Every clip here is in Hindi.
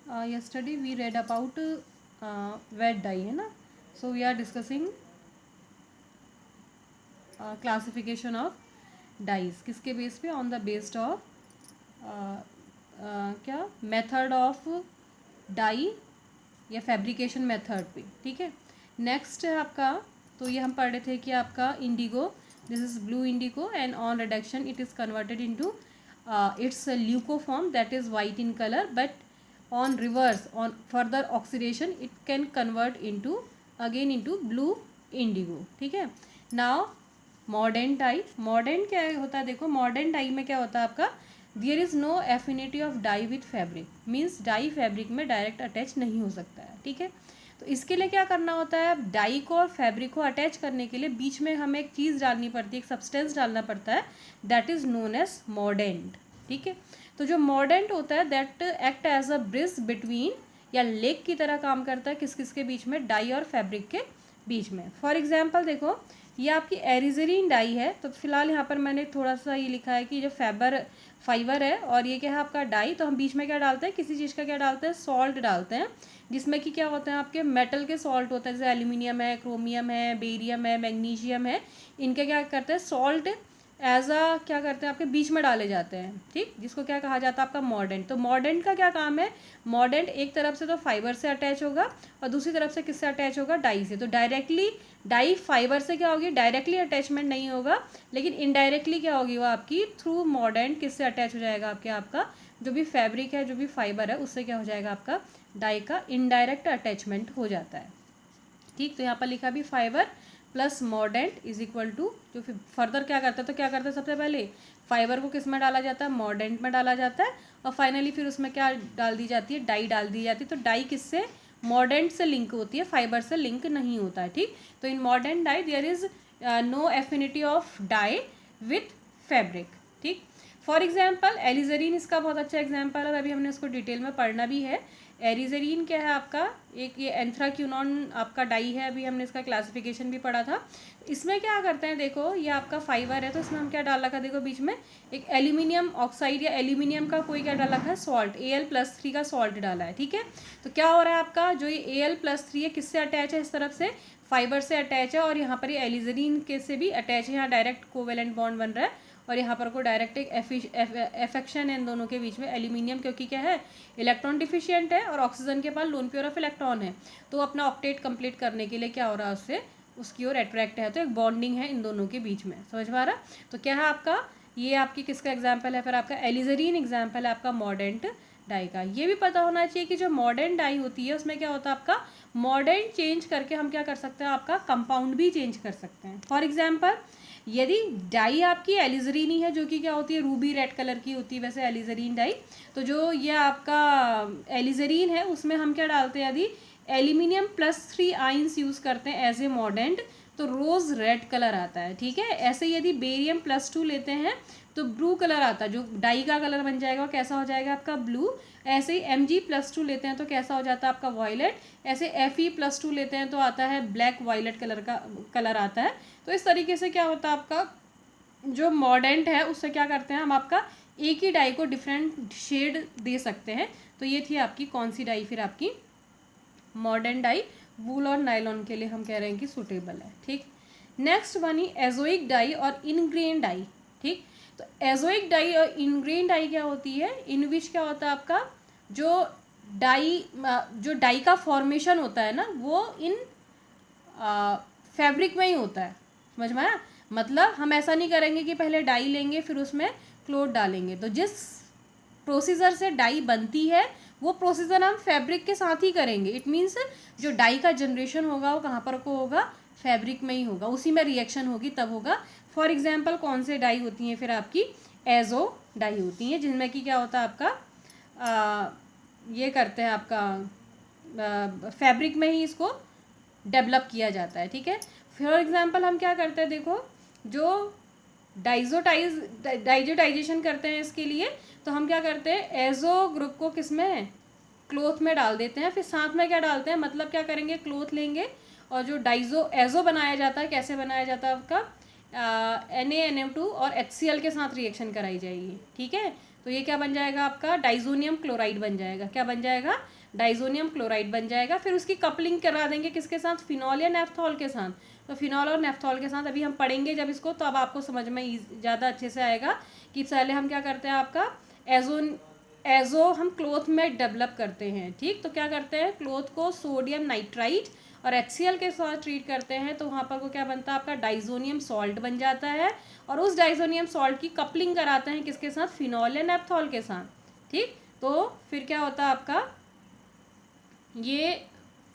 yesterday we read about wet dye, है ना. So we are discussing classification of dyes. किसके बेस पे? on the based of क्या मेथड ऑफ डाई या फैब्रिकेशन मेथड पे. ठीक है. नेक्स्ट है आपका, तो ये हम पढ़ रहे थे कि आपका indigo, this is blue indigo and on reduction it is converted into its leucoform that is white in colour, but on reverse on further oxidation it can convert into again into blue indigo. ठीक है. नाउ मॉडर्न डाई, मॉडर्न क्या होता है? देखो मॉडर्न डाई में क्या होता है आपका, there is no affinity of dye with fabric, means dye fabric में डायरेक्ट अटैच नहीं हो सकता है. ठीक है. तो इसके लिए क्या करना होता है, डाई को और फैब्रिक को अटैच करने के लिए बीच में हमें एक चीज़ डालनी पड़ती है, एक सब्सटेंस डालना पड़ता है, that is known as mordant. ठीक है. तो जो मॉर्डेंट होता है that act as a bridge between, या लेग की तरह काम करता है किस किस के बीच में, डाई और फैब्रिक के बीच में. फॉर एग्जाम्पल देखो, ये आपकी एरिजरीन डाई है, तो फिलहाल यहाँ पर मैंने थोड़ा सा ये लिखा है कि जो फाइबर है और ये क्या है आपका डाई, तो हम बीच में क्या डालते हैं, किसी चीज़ का क्या डालते हैं, सॉल्ट डालते हैं, जिसमें कि क्या होते हैं आपके मेटल के सॉल्ट होते हैं, जैसे एल्यूमिनियम है, क्रोमियम है, बेरियम है, मैग्नीशियम है. इनके क्या करते हैं, सॉल्ट एज अ क्या करते हैं आपके बीच में डाले जाते हैं. ठीक. जिसको क्या कहा जाता है आपका मॉर्डेंट. तो मॉर्डेंट का क्या काम है, मॉर्डेंट एक तरफ से तो फाइबर से अटैच होगा और दूसरी तरफ से किससे अटैच होगा, डाई से. तो डायरेक्टली डाई फाइबर से क्या होगी, डायरेक्टली अटैचमेंट नहीं होगा, लेकिन इनडायरेक्टली क्या होगी वो आपकी थ्रू मॉर्डेंट किससे अटैच हो जाएगा आपके, आपका जो भी फैब्रिक है, जो भी फाइबर है, उससे क्या हो जाएगा आपका डाई का इनडायरेक्ट अटैचमेंट हो जाता है. ठीक. तो यहाँ पर लिखा भी fibre plus mordant is equal to, जो फिर फर्दर क्या करता है, तो क्या करता है सबसे पहले फाइबर को किस में डाला जाता है, मॉर्डेंट में डाला जाता है, और फाइनली फिर उसमें क्या डाल दी जाती है, डाई डाल दी जाती है. तो डाई किससे, मॉर्डेंट से लिंक होती है, फाइबर से लिंक नहीं होता है. ठीक. तो इन मॉडर्न dye there is no affinity of dye with fabric. ठीक. फॉर एग्जाम्पल एलिजरीन इसका बहुत अच्छा एग्जाम्पल है, अभी हमने उसको डिटेल में पढ़ना भी है. एरिजरीन क्या है आपका, एक ये एंथ्राक्यूनॉन आपका डाई है, अभी हमने इसका क्लासिफिकेशन भी पढ़ा था. इसमें क्या करते हैं, देखो ये आपका फाइबर है, तो इसमें हम क्या डाल रखा है, देखो बीच में एक एल्यूमिनियम ऑक्साइड या एल्यूमिनियम का कोई क्या डाल रखा है, सॉल्ट, Al+3 का सॉल्ट डाला है. ठीक है. तो क्या हो रहा है आपका, जो ये Al+3 है किससे अटैच है, इस तरफ से फाइबर से अटैच है, और यहाँ पर ये एलिजरीन के से भी अटैच है, यहाँ डायरेक्ट कोवेलेंट बॉन्ड बन रहा है, और यहाँ पर को डायरेक्ट एक एफेक्शन है इन दोनों के बीच में. एल्यूमिनियम क्योंकि क्या है, इलेक्ट्रॉन डिफिशिएंट है, और ऑक्सीजन के पास लोन पेयर ऑफ इलेक्ट्रॉन है, तो अपना ऑक्टेट कंप्लीट करने के लिए क्या हो रहा है, उससे उसकी ओर अट्रैक्ट है, तो एक बॉन्डिंग है इन दोनों के बीच में. समझ में आ रहा. तो क्या है आपका, ये आपकी किसका एग्जाम्पल है, फिर आपका एलिजरीन एग्जाम्पल है आपका मॉडर्न डाई का. ये भी पता होना चाहिए कि जो मॉडर्न डाई होती है उसमें क्या होता है आपका, मॉडर्न चेंज करके हम क्या कर सकते हैं, आपका कंपाउंड भी चेंज कर सकते हैं. फॉर एग्जाम्पल यदि डाई आपकी एलिजरीन ही है, जो कि क्या होती है, रूबी रेड कलर की होती है वैसे एलिजरीन डाई, तो जो ये आपका एलिजरीन है उसमें हम क्या डालते हैं, यदि एल्यूमिनियम+3 आइंस यूज़ करते हैं एज ए मॉर्डेंट, तो रोज़ रेड कलर आता है. ठीक है. ऐसे यदि बेरियम+2 लेते हैं तो ब्लू कलर आता है, जो डाई का कलर बन जाएगा वो कैसा हो जाएगा आपका ब्लू. ऐसे ही Mg+2 लेते हैं तो कैसा हो जाता है आपका वॉयलेट. ऐसे Fe+2 लेते हैं तो आता है ब्लैक वायलेट कलर का कलर आता है. तो इस तरीके से क्या होता है आपका जो मॉर्डेंट है उससे क्या करते हैं हम, आपका एक ही डाई को डिफरेंट शेड दे सकते हैं. तो ये थी आपकी कौन सी डाई, फिर आपकी मॉडर्न डाई वूल और नायलॉन के लिए हम कह रहे हैं कि सूटेबल है. ठीक. नेक्स्ट बनी एजोइक डाई और इनग्रेन डाई. ठीक. तो एजोइक डाई और इनग्रेन डाई क्या होती है, इन विच क्या होता है आपका जो डाई का फॉर्मेशन होता है ना, वो इन फैब्रिक में ही होता है. समझ में आया. मतलब हम ऐसा नहीं करेंगे कि पहले डाई लेंगे फिर उसमें क्लोथ डालेंगे. तो जिस प्रोसीजर से डाई बनती है वो प्रोसीजर हम फैब्रिक के साथ ही करेंगे. इट मीन्स जो डाई का जनरेशन होगा वो कहाँ पर को होगा, फैब्रिक में ही होगा, उसी में रिएक्शन होगी तब होगा. फॉर एग्जाम्पल कौन से डाई होती हैं, फिर आपकी एजो डाई होती हैं, जिनमें कि क्या होता है आपका ये करते हैं आपका फैब्रिक में ही इसको डेवलप किया जाता है. ठीक है. फॉर एग्जाम्पल हम क्या करते हैं, देखो जो डाइजोटाइजेशन करते हैं इसके लिए, तो हम क्या करते हैं, एजो ग्रुप को किस में, क्लोथ में डाल देते हैं. फिर साथ में क्या डालते हैं, मतलब क्या करेंगे, क्लोथ लेंगे और जो एजो बनाया जाता है, कैसे बनाया जाता है आपका NaNO2 और HCl के साथ रिएक्शन कराई जाएगी, ठीक है। तो ये क्या बन जाएगा आपका, डाइजोनियम क्लोराइड बन जाएगा। क्या बन जाएगा, डाइजोनियम क्लोराइड बन जाएगा। फिर उसकी कपलिंग करा देंगे किसके साथ, फिनॉल या नेफ्थॉल के साथ। तो फिनॉल और नेफ्थॉल के साथ अभी हम पढ़ेंगे जब इसको, तो अब आपको समझ में ज़्यादा अच्छे से आएगा कि पहले हम क्या करते हैं आपका एजो हम क्लोथ में डेवलप करते हैं, ठीक। तो क्या करते हैं, क्लोथ को सोडियम नाइट्राइट और HCl के साथ ट्रीट करते हैं, तो वहाँ पर वो क्या बनता है आपका, डाइजोनियम सॉल्ट बन जाता है। और उस डाइजोनियम सॉल्ट की कपलिंग कराते हैं किसके साथ, फिनॉल या नेफ्थॉल के साथ, ठीक। तो फिर क्या होता है आपका, ये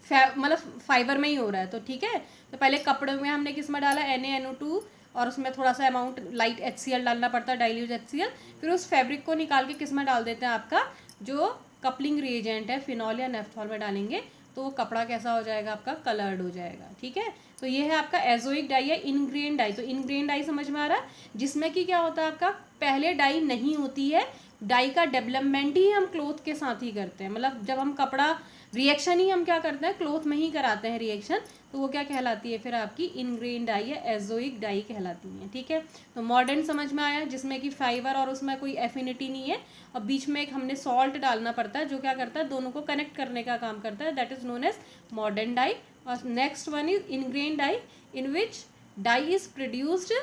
मतलब फाइबर में ही हो रहा है, तो ठीक है। तो पहले कपड़े में हमने किस में डाला, NaNO2 और उसमें थोड़ा सा अमाउंट लाइट HCl डालना पड़ता है, डाइल्यूट HCl। फिर उस फैब्रिक को निकाल के किस में डाल देते हैं आपका, जो कपलिंग रिएजेंट है फिनॉल या नेफ्थॉल में डालेंगे, तो वो कपड़ा कैसा हो जाएगा आपका, कलर्ड हो जाएगा, ठीक है। तो ये है आपका एजोइक डाई या इनग्रेन डाई। तो इनग्रेन डाई समझ में आ रहा है, जिसमें कि क्या होता है आपका, पहले डाई नहीं होती है, डाई का डेवलपमेंट ही हम क्लोथ के साथ ही करते हैं। मतलब जब हम कपड़ा रिएक्शन ही हम क्या करते हैं, क्लोथ में ही कराते हैं रिएक्शन, तो वो क्या कहलाती है फिर आपकी, इनग्रेन डाई या एजोइक डाई कहलाती है, ठीक है। तो मॉडर्न समझ में आया, जिसमें कि फाइबर और उसमें कोई एफिनिटी नहीं है, और बीच में एक हमने सॉल्ट डालना पड़ता है जो क्या करता है, दोनों को कनेक्ट करने का काम करता है, that is known as modern dye. और next one is ingrain dye, in which dye is produced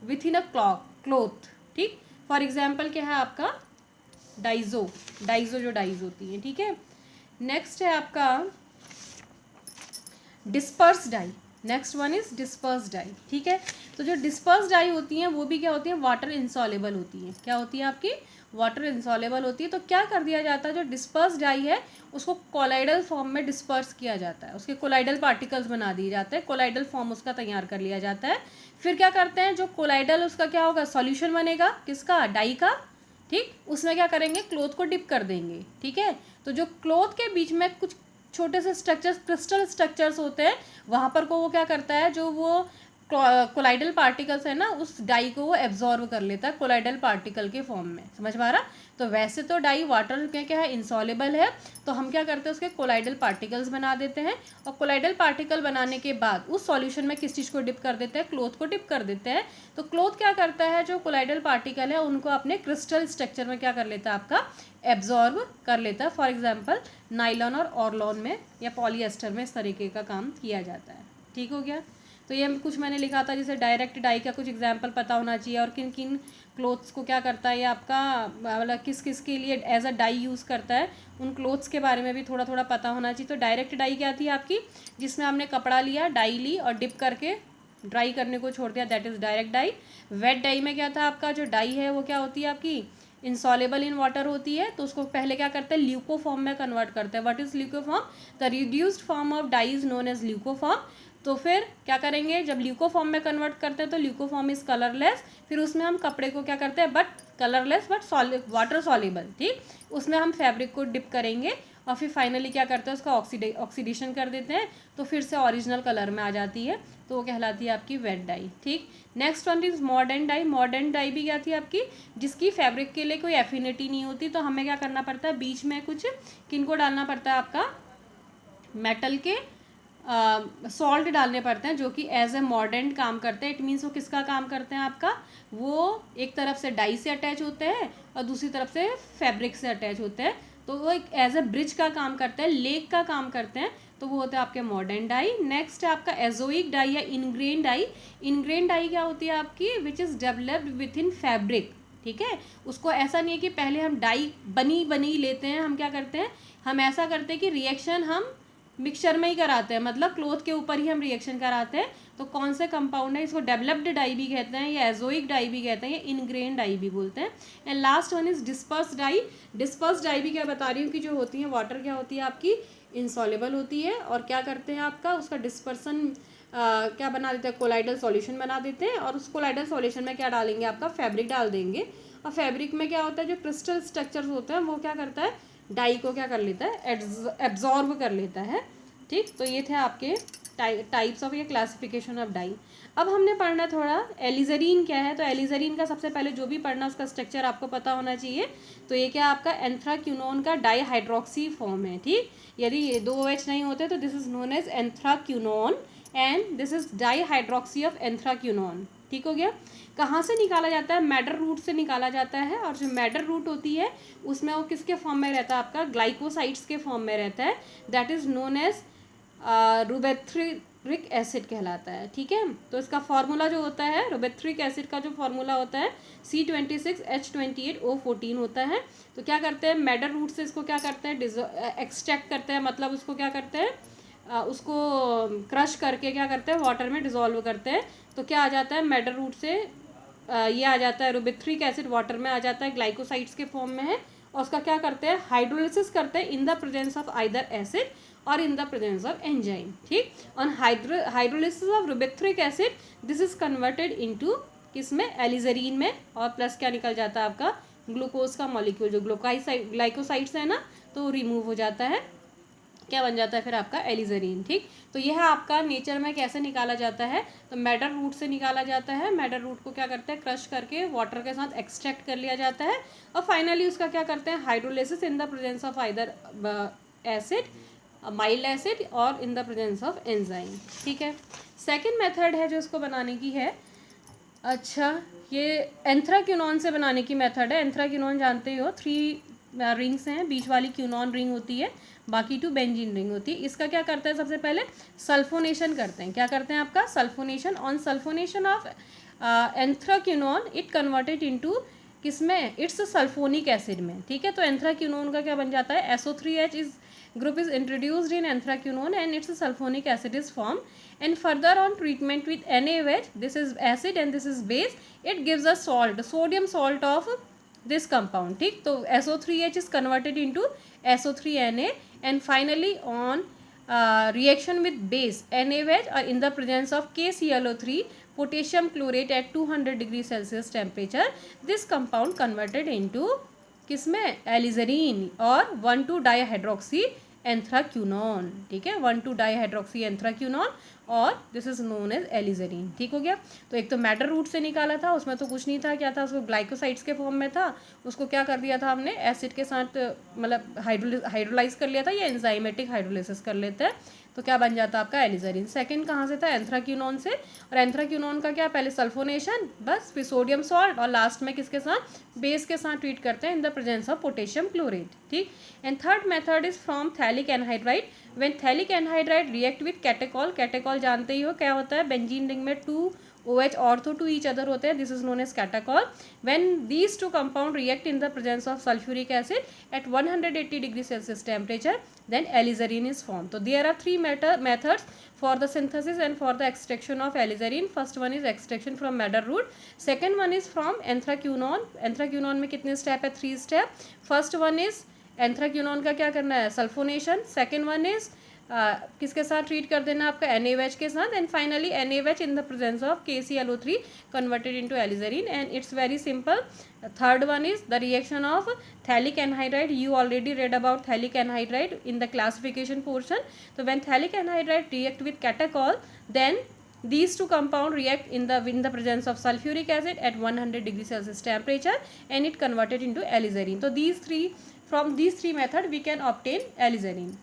within a अ क्लोथ, ठीक। फॉर एग्जाम्पल क्या है आपका, डाइजो जो डाइज होती है, ठीक है। नेक्स्ट है आपका disperse dye. Next one is disperse dye, ठीक है। तो जो डिस्पर्स डाई होती हैं वो भी क्या होती है, वाटर इंसॉल्युबल होती है। क्या होती है आपकी, वाटर इंसॉल्युबल होती है। तो क्या कर दिया जाता है, जो डिस्पर्स डाई है उसको कोलाइडल फॉर्म में डिस्पर्स किया जाता है, उसके कोलाइडल पार्टिकल्स बना दिए जाते हैं, कोलाइडल फॉर्म उसका तैयार कर लिया जाता है। फिर क्या करते हैं, जो कोलाइडल उसका क्या होगा, सॉल्यूशन बनेगा किसका, डाई का, ठीक। उसमें क्या करेंगे, क्लोथ को डिप कर देंगे, ठीक है। तो जो क्लोथ के बीच में कुछ छोटे से स्ट्रक्चर्स, क्रिस्टल स्ट्रक्चर्स होते हैं, वहाँ पर को वो क्या करता है, जो वो कोलाइडल पार्टिकल्स है ना, उस डाई को वो एब्जॉर्व कर लेता है कोलाइडल पार्टिकल के फॉर्म में, समझ में आ रहा। तो वैसे तो डाई वाटर में क्या है, इंसॉल्युबल है, तो हम क्या करते हैं, उसके कोलाइडल पार्टिकल्स बना देते हैं। और कोलाइडल पार्टिकल बनाने के बाद उस सॉल्यूशन में किस चीज़ को डिप कर देते हैं, क्लोथ को डिप कर देते हैं। तो क्लोथ क्या करता है, जो कोलाइडल पार्टिकल है उनको अपने क्रिस्टल स्ट्रक्चर में क्या कर लेता है आपका, एब्जॉर्ब कर लेता है। फॉर एग्जाम्पल नाइलॉन और ऑर्लॉन में या पॉलीएस्टर में इस तरीके का काम किया जाता है, ठीक हो गया। तो ये कुछ मैंने लिखा था, जैसे डायरेक्ट डाई का कुछ एग्जाम्पल पता होना चाहिए, और किन किन क्लोथ्स को क्या करता है ये आपका, मतलब किस किस के लिए एज अ डाई यूज़ करता है, उन क्लोथ्स के बारे में भी थोड़ा थोड़ा पता होना चाहिए। तो डायरेक्ट डाई क्या थी आपकी, जिसमें हमने कपड़ा लिया, डाई ली और डिप करके ड्राई करने को छोड़ दिया, that is direct dye. Vat dye में क्या था आपका, जो डाई है वो क्या होती है आपकी, इंसॉल्युबल इन वाटर होती है, तो उसको पहले क्या करते हैं, ल्यूकोफॉर्म में कन्वर्ट करते हैं। What is leucoform, the reduced form of dye is known as leucoform. तो फिर क्या करेंगे, जब ल्यूकोफॉर्म में कन्वर्ट करते हैं तो ल्यूकोफॉर्म इज कलरलेस। फिर उसमें हम कपड़े को क्या करते हैं, but colourless but water soluble, ठीक। उसमें हम फैब्रिक को डिप करेंगे और फिर फाइनली क्या करते हैं, उसका ऑक्सीडेशन कर देते हैं, तो फिर से ओरिजिनल कलर में आ जाती है, तो वो कहलाती है आपकी वेट डाई, ठीक। Next one is modern dye. Modern dye भी क्या थी आपकी, जिसकी फैब्रिक के लिए कोई एफिनिटी नहीं होती, तो हमें क्या करना पड़ता है, बीच में कुछ किनको डालना पड़ता है आपका, मेटल के सॉल्ट डालने पड़ते हैं, जो कि एज ए मॉर्डेंट काम करते हैं। इट मीन्स वो किसका काम करते हैं आपका, वो एक तरफ से डाई से अटैच होते हैं और दूसरी तरफ से फैब्रिक से अटैच होते हैं, तो वो एक एज ए ब्रिज का काम करते हैं, लेक का काम करते हैं, तो वो होते हैं आपके मॉडर्न डाई। नेक्स्ट है आपका एजोइक डाई या इनग्रेन डाई। इनग्रेन डाई क्या होती है आपकी, which is developed with in fabric, ठीक है। उसको ऐसा नहीं है कि पहले हम डाई बनी लेते हैं, हम क्या करते हैं, हम ऐसा करते हैं कि रिएक्शन हम मिक्सचर में ही कराते हैं, मतलब क्लोथ के ऊपर ही हम रिएक्शन कराते हैं। तो कौन से कंपाउंड है, इसको डेवलप्ड डाई भी कहते हैं, या एजोइक डाई भी कहते हैं, या इनग्रेन डाई भी बोलते हैं। And last one is disperse dye. Disperse dye भी क्या बता रही हूँ कि जो होती है वाटर क्या होती है आपकी, इंसॉल्युबल होती है, और क्या करते हैं आपका, उसका डिस्पर्सन क्या बना देते हैं, कोलाइडल सॉल्यूशन बना देते हैं, और उस कोलाइडल सॉल्यूशन में क्या डालेंगे आपका, फैब्रिक डाल देंगे। और फैब्रिक में क्या होता है, जो क्रिस्टल स्ट्रक्चर्स होते हैं वो क्या करता है, डाई को क्या कर लेता है, एब्जॉर्ब कर लेता है, ठीक। तो ये थे आपके टाइप्स ऑफ या क्लासिफिकेशन ऑफ डाई। अब हमने पढ़ना थोड़ा एलिजरीन क्या है। तो एलिजरीन का सबसे पहले जो भी पढ़ना उसका स्ट्रक्चर आपको पता होना चाहिए। तो ये क्या आपका एंथ्राक्यूनोन का डाई हाइड्रोक्सी फॉर्म है, ठीक। यदि ये 2 OH नहीं होते तो this is known as anthraquinone, and this is dihydroxy of anthraquinone, ठीक हो गया। कहाँ से निकाला जाता है? मैडर रूट से निकाला जाता है, और जो मैडर रूट होती है उसमें वो किसके फॉर्म में रहता है? आपका ग्लाइकोसाइड्स के फॉर्म में रहता है, that is known as ruberythric acid कहलाता है। ठीक है, तो इसका फार्मूला जो होता है, रुबेथ्रिक एसिड का जो फार्मूला होता है C26H28O14 होता है। तो क्या करते हैं, मैडर रूट से इसको क्या करते हैं, एक्सट्रैक्ट करते हैं, मतलब उसको क्या करते हैं, उसको क्रश करके क्या करते हैं, वाटर में डिजोल्व करते हैं। तो क्या आ जाता है, मैडर रूट से ये आ जाता है, रुबिथ्रिक एसिड वाटर में आ जाता है, ग्लाइकोसाइड्स के फॉर्म में है, और उसका क्या करते हैं, हाइड्रोलिसिस करते हैं in the presence of either acid or in the presence of enzyme. ठीक, on hydrolysis of ruberythric acid this is converted into किसमें, एलिजरीन में, और प्लस क्या निकल जाता है आपका, ग्लूकोज का मॉलिक्यूल, जो ग्लाइकोसाइड्स है ना, तो रिमूव हो जाता है, क्या बन जाता है फिर आपका एलिजरीन। ठीक, तो यह आपका नेचर में कैसे निकाला जाता है, तो मैडर रूट से निकाला जाता है। मैडर रूट को क्या करते हैं, क्रश करके वाटर के साथ एक्सट्रैक्ट कर लिया जाता है, और फाइनली उसका क्या करते हैं, hydrolysis in the presence of either acid, mild acid, or in the presence of enzyme. ठीक है, सेकेंड मेथड है जो इसको बनाने की है, अच्छा ये एंथ्राक्विनोन से बनाने की मेथड है। एंथ्राक्विनोन जानते हो, 3 रिंग्स हैं, बीच वाली क्यूनॉन रिंग होती है, बाकी 2 बेंजीन रिंग होती है। इसका क्या करते हैं, सबसे पहले सल्फोनेशन करते हैं। क्या करते हैं आपका, sulphonation. On sulphonation of anthraquinone it converted into किसमें, इट्स सल्फोनिक एसिड में। ठीक है, तो एंथ्राक्विनोन का क्या बन जाता है, SO3H is group is introduced in anthraquinone and its sulfonic acid is formed, and further on treatment with NaOH, this is acid and this is base, it gives a salt, sodium salt of this compound. ठीक, तो SO3H is converted into SO3Na, and finally on reaction with base NaOH or in the presence of KClO3 potassium chlorate at 200 degree Celsius temperature, this compound converted into किसमें, एलिजरीन और 1,2-डाईहाइड्रोक्सी एंथ्राक्विनोन। ठीक है, 1,2-डाईहाइड्रोक्सी एंथ्राक्विनोन, और दिस इज नोन एज एलिजरीन। ठीक हो गया। तो एक तो मैडर रूट से निकाला था, उसमें तो कुछ नहीं था, क्या था, उसको ग्लाइकोसाइड्स के फॉर्म में था, उसको क्या कर दिया था हमने, एसिड के साथ मतलब हाइड्रोलाइज कर लिया था, या एंजाइमेटिक हाइड्रोलिसिस कर लेते हैं, तो क्या बन जाता है आपका एलिजरीन। सेकंड कहाँ से था, एंथ्राक्विनोन से, और एंथ्राक्विनोन का क्या, पहले सल्फोनेशन, बस, फिर सोडियम सॉल्ट, और लास्ट में किसके साथ, बेस के साथ ट्रीट करते हैं in the presence of potassium chlorate. ठीक, and third method is from phthalic anhydride. When phthalic anhydride react with catechol, catechol जानते ही हो क्या होता है, बेंजीन रिंग में 2 OH ortho to each other होते हैं, this is known as catechol. When these 2 compound react in the presence of sulfuric acid at 180 degree Celsius temperature, then alizarin is formed. So there are 3 methods for the synthesis and for the extraction of alizarin. First one is extraction from madder root. Second one is from anthraquinone. Anthraquinone में कितने step है, 3 step. First one is anthraquinone का क्या करना है, सल्फोनेशन. सेकेंड वन इज किसके साथ ट्रीट कर देना आपका, NaOH के साथ, and finally NaOH in the presence of KClO3 converted into alizarin, and it's very simple. Third one is the reaction of phthalic anhydride. You already read about phthalic anhydride in the classification portion. तो when phthalic anhydride react with catechol, then these 2 compound react in the presence of sulfuric acid at 100 degree Celsius temperature, and it converted into alizarin. So from these three method we can obtain alizarin.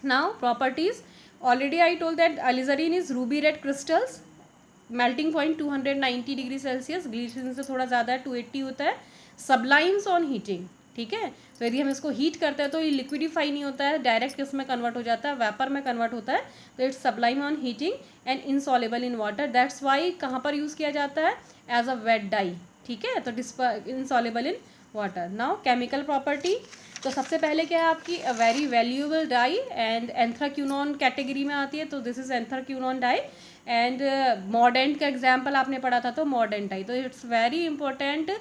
Now properties, already I told that alizarin is ruby red crystals, melting point 290 degree Celsius, glycerine से थोड़ा ज़्यादा है, 280 होता है. सब्लाइम्स ऑन हीटिंग, ठीक है, तो यदि हम इसको हीट करते हैं तो ये लिक्विडिफाई नहीं होता है, डायरेक्ट किसमें कन्वर्ट हो जाता है, वेपर में कन्वर्ट होता है. तो it's sublime on heating and insoluble in water, that's why कहाँ पर यूज़ किया जाता है, एज अ वेट डाई. ठीक है, तो insoluble in water. Now chemical property, तो सबसे पहले क्या है आपकी, a very valuable dye and anthraquinone category में आती है, तो this is anthraquinone dye. And mordant का एग्जाम्पल आपने पढ़ा था, तो मॉर्डेंट डाई, तो it's very important,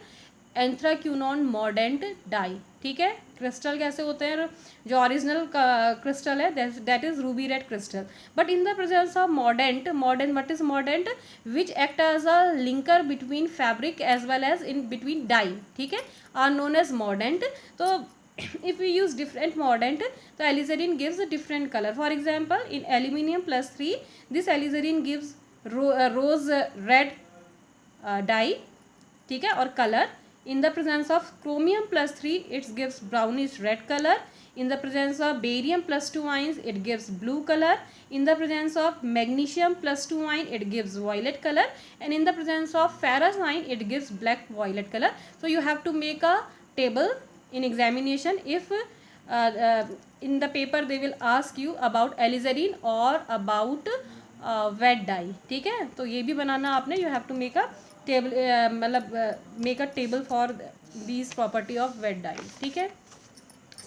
anthraquinone mordant dye. ठीक है, क्रिस्टल कैसे होते हैं, जो ओरिजिनल क्रिस्टल है that is ruby red crystal, but in the presence of mordant, what is mordant, which act as a linker between fabric as well as in between dye, ठीक है, आर नोन एज मॉर्डेंट. तो if we use different mordant, the alizarin gives a different color. For example, in aluminium +3, this alizarin gives rose red dye, ठीक है, और color. In the presence of chromium +3, it gives brownish red color. In the presence of barium plus 2 ions, it gives blue color. In the presence of magnesium plus 2 ion, it gives violet color. And in the presence of ferrous ion, it gives black violet color. So you have to make a table in examination. If in the paper they will ask you about alizarin or about wet dye, ठीक है, तो ये भी बनाना आपने. You have to make a table, मतलब make a table for these property of wet dye, ठीक है.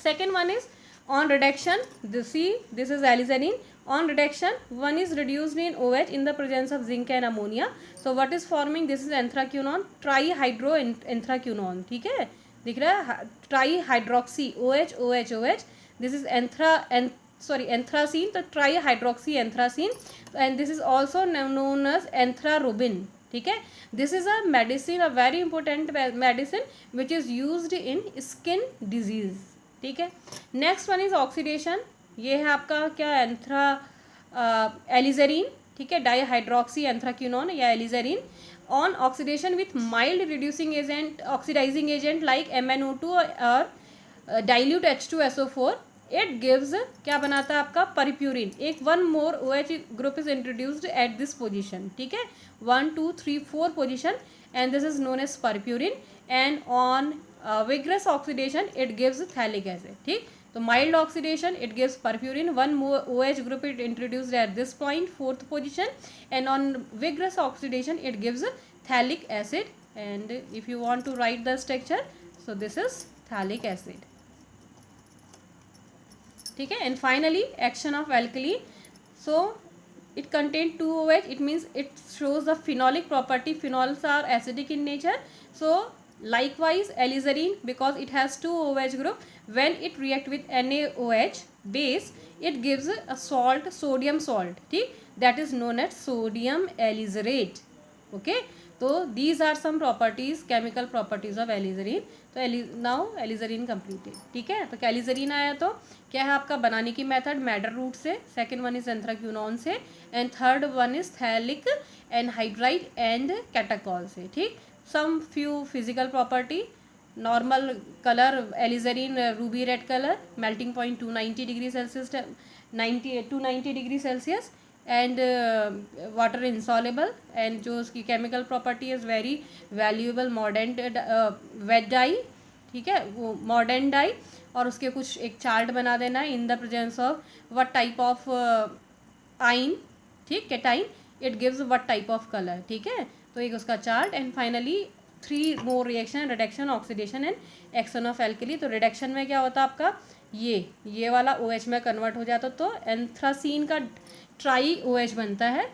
Second one is on reduction. This is alizarin. On reduction, one is reduced in OH in the presence of zinc and ammonia. So what is forming? This is anthraquinone, trihydroanthraquinone, ठीक है, दिख रहा है, trihydroxy OH OH OH. This is anthracene, तो trihydroxy anthracene. And this is also known as anthrarubin, ठीक है. This is a medicine, a very important medicine which is used in skin disease, ठीक है. Next one is oxidation. ये है आपका क्या, एलिजरीन, ठीक है, डाईहाइड्रोक्सी एंथ्राक्विनोन या alizarin. On oxidation with mild reducing agent, oxidising agent like MnO2 or dilute H2SO4, it gives, क्या बनाता है आपका, परप्यूरिन. एक one more OH group is introduced at this position, ठीक है, 1 2 3 4 position, and this is known as purpurin. And on vigorous oxidation it gives phthalic acid, ठीक. तो mild oxidation it gives purpurin, one more OH group it introduced at this point, 4th position. And on vigorous oxidation it gives phthalic acid. And if you want to write the structure, so this is phthalic acid, ठीक है. And finally action of alkali. So it contains 2 OH, it means it shows the phenolic property. Phenols are acidic in nature. So likewise alizarin, because it has 2 OH group, when it react with NaOH base, it gives a salt, sodium salt, ठीक, that is known as sodium alizarate, okay. तो these are some properties, chemical properties of alizarin. तो नाउ alizarin completed, ठीक है. तो alizarin आया तो क्या है आपका बनाने की मेथड, मैडर रूट से. सेकेंड वन इज एंथ्राक्विनोन से. And third one is phthalic anhydride and catechol से, ठीक. Some few physical property. Normal colour alizarin ruby red colour, melting point 290 degree Celsius, 290 degree Celsius, and water insoluble. And जो उसकी chemical property is very valuable, modern wet dye, ठीक है, वो मॉडर्न डाई. और उसके कुछ एक चार्ट बना देना है in the presence of what type of ion, ठीक, cation, it gives what type of colour, ठीक है. तो एक उसका chart. And finally 3 more reaction, reduction, oxidation and action of alkali. तो रिडक्शन में क्या होता है आपका, ये वाला OH में कन्वर्ट हो जाता, तो एंथ्रासीन का ट्राई OH बनता है,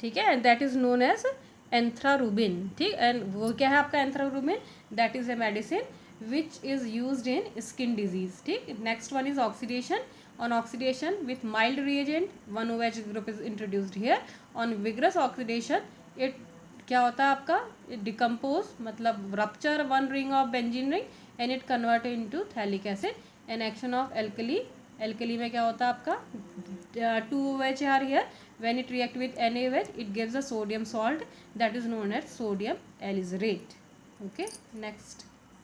ठीक है, that is known as anthrarubin, ठीक. एंड वो क्या है आपका anthrarubin, that is a medicine which is used in skin disease, ठीक. next one is oxidation. on oxidation with mild reagent, one OH group is introduced here. on vigorous oxidation it क्या होता है आपका, it decompose, मतलब rupture one ring of benzene ring and it convert into thalic acid. and action of alkali, alkali में क्या होता है आपका, 2 OH are here, when it react with NaOH it gives a sodium salt, that is known as sodium alizarate, okay. next